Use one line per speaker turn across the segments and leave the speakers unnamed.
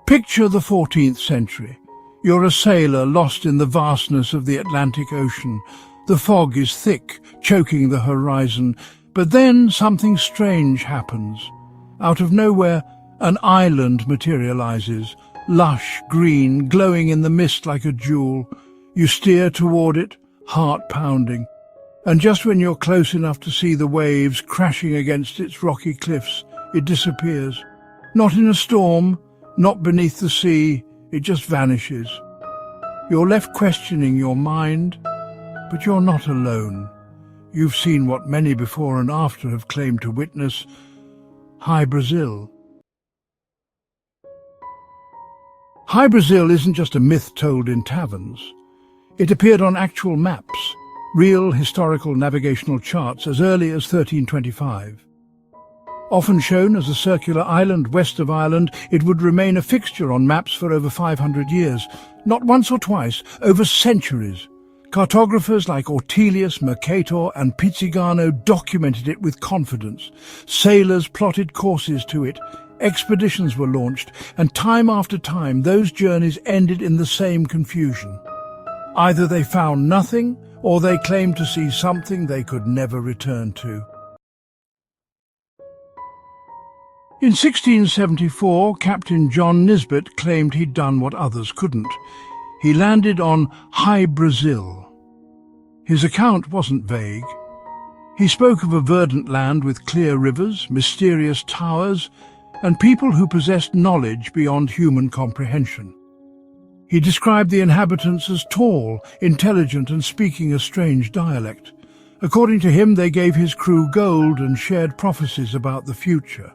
Picture the 14th century. You're a sailor lost in the vastness of the Atlantic Ocean. The fog is thick, choking the horizon, but then something strange happens. Out of nowhere, an island materializes, lush, green, glowing in the mist like a jewel. You steer toward it, heart pounding. And just when you're close enough to see the waves crashing against its rocky cliffs, it disappears. Not in a storm, not beneath the sea, it just vanishes. You're left questioning your mind, but you're not alone. You've seen what many before and after have claimed to witness: Hy-Brasil. Hy-Brasil isn't just a myth told in taverns. It appeared on actual maps, real historical navigational charts as early as 1325. Often shown as a circular island west of Ireland, it would remain a fixture on maps for over 500 years, not once or twice, over centuries. Cartographers like Ortelius, Mercator and Pizzigano documented it with confidence. Sailors plotted courses to it, expeditions were launched, and time after time those journeys ended in the same confusion. Either they found nothing, or they claimed to see something they could never return to. In 1674, Captain John Nisbet claimed he'd done what others couldn't. He landed on Hy-Brasil. His account wasn't vague. He spoke of a verdant land with clear rivers, mysterious towers, and people who possessed knowledge beyond human comprehension. He described the inhabitants as tall, intelligent, and speaking a strange dialect. According to him, they gave his crew gold and shared prophecies about the future.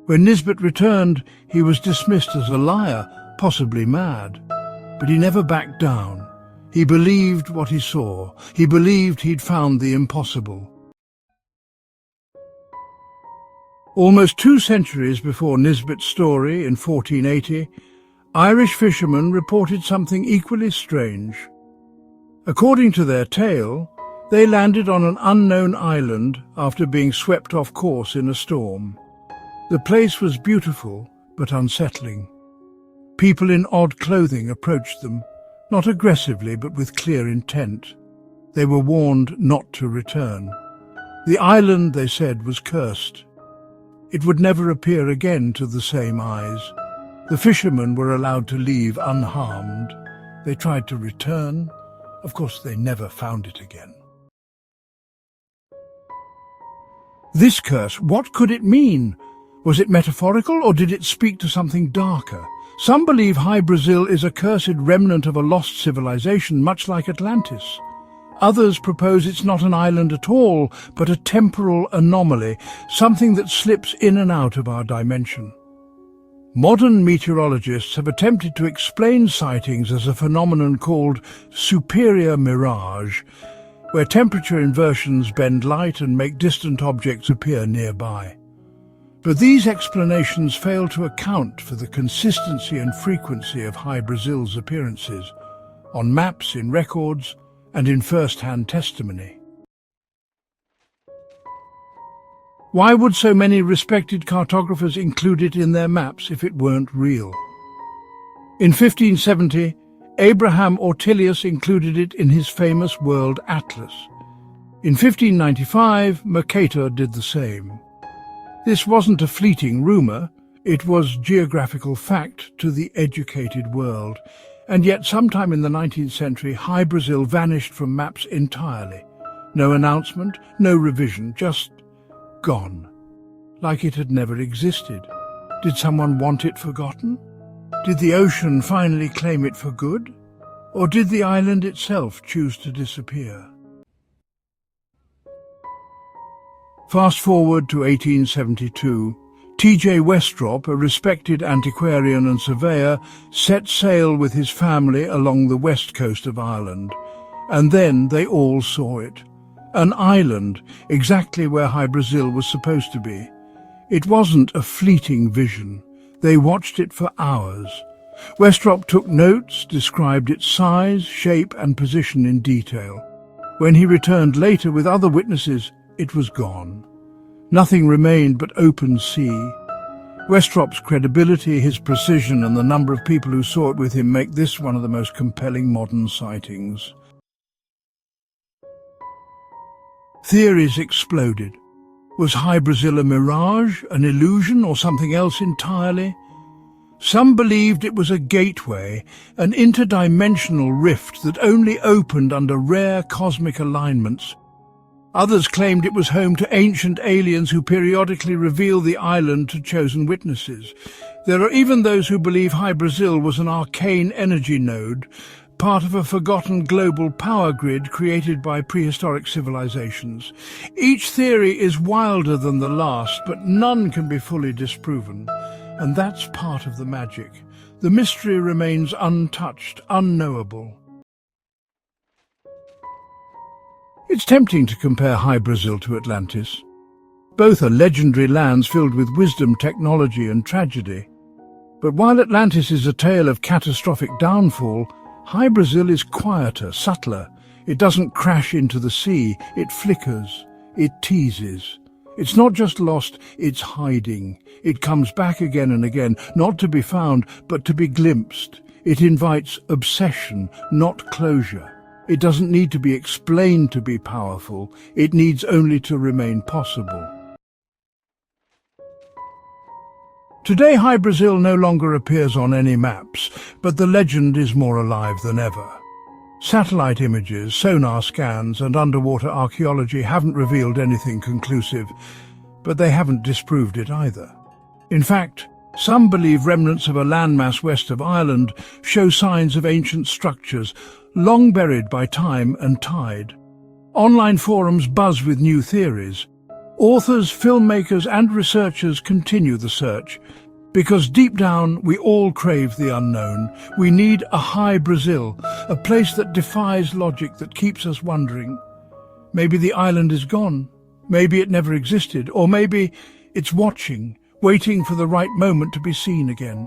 When Nisbet returned, he was dismissed as a liar, possibly mad. But he never backed down. He believed what he saw. He believed he'd found the impossible. Almost 2 centuries before Nisbet's story in 1480, Irish fishermen reported something equally strange. According to their tale, they landed on an unknown island after being swept off course in a storm. The place was beautiful, but unsettling. People in odd clothing approached them, not aggressively, but with clear intent. They were warned not to return. The island, they said, was cursed. It would never appear again to the same eyes. The fishermen were allowed to leave unharmed. They tried to return. Of course, they never found it again. This curse, what could it mean? Was it metaphorical, or did it speak to something darker? Some believe Hy-Brasil is a cursed remnant of a lost civilization, much like Atlantis. Others propose it's not an island at all, but a temporal anomaly, something that slips in and out of our dimension. Modern meteorologists have attempted to explain sightings as a phenomenon called superior mirage, where temperature inversions bend light and make distant objects appear nearby. But these explanations fail to account for the consistency and frequency of Hy-Brasil's appearances, on maps, in records, and in first-hand testimony. Why would so many respected cartographers include it in their maps if it weren't real? In 1570, Abraham Ortelius included it in his famous World Atlas. In 1595, Mercator did the same. This wasn't a fleeting rumour, it was geographical fact to the educated world. And yet sometime in the 19th century, Hy-Brasil vanished from maps entirely. No announcement, no revision, just gone. Like it had never existed. Did someone want it forgotten? Did the ocean finally claim it for good? Or did the island itself choose to disappear? Fast forward to 1872, T.J. Westrop, a respected antiquarian and surveyor, set sail with his family along the west coast of Ireland. And then they all saw it. An island, exactly where Hy-Brasil was supposed to be. It wasn't a fleeting vision. They watched it for hours. Westrop took notes, described its size, shape and position in detail. When he returned later with other witnesses, it was gone. Nothing remained but open sea. Westrop's credibility, his precision, and the number of people who saw it with him make this one of the most compelling modern sightings. Theories exploded. Was Hy-Brasil a mirage, an illusion, or something else entirely? Some believed it was a gateway, an interdimensional rift that only opened under rare cosmic alignments. Others claimed it was home to ancient aliens who periodically reveal the island to chosen witnesses. There are even those who believe Hy-Brasil was an arcane energy node, part of a forgotten global power grid created by prehistoric civilizations. Each theory is wilder than the last, but none can be fully disproven. And that's part of the magic. The mystery remains untouched, unknowable. It's tempting to compare Hy-Brasil to Atlantis. Both are legendary lands filled with wisdom, technology, and tragedy. But while Atlantis is a tale of catastrophic downfall, Hy-Brasil is quieter, subtler. It doesn't crash into the sea, it flickers, it teases. It's not just lost, it's hiding. It comes back again and again, not to be found, but to be glimpsed. It invites obsession, not closure. It doesn't need to be explained to be powerful. It needs only to remain possible. Today, Hy-Brasil no longer appears on any maps, but the legend is more alive than ever. Satellite images, sonar scans, and underwater archaeology haven't revealed anything conclusive, but they haven't disproved it either. In fact, some believe remnants of a landmass west of Ireland show signs of ancient structures, long buried by time and tide. Online forums buzz with new theories. Authors, filmmakers, and researchers continue the search, because deep down we all crave the unknown. We need a Hy-Brasil, a place that defies logic, that keeps us wondering. Maybe the island is gone, maybe it never existed, or maybe it's watching, waiting for the right moment to be seen again.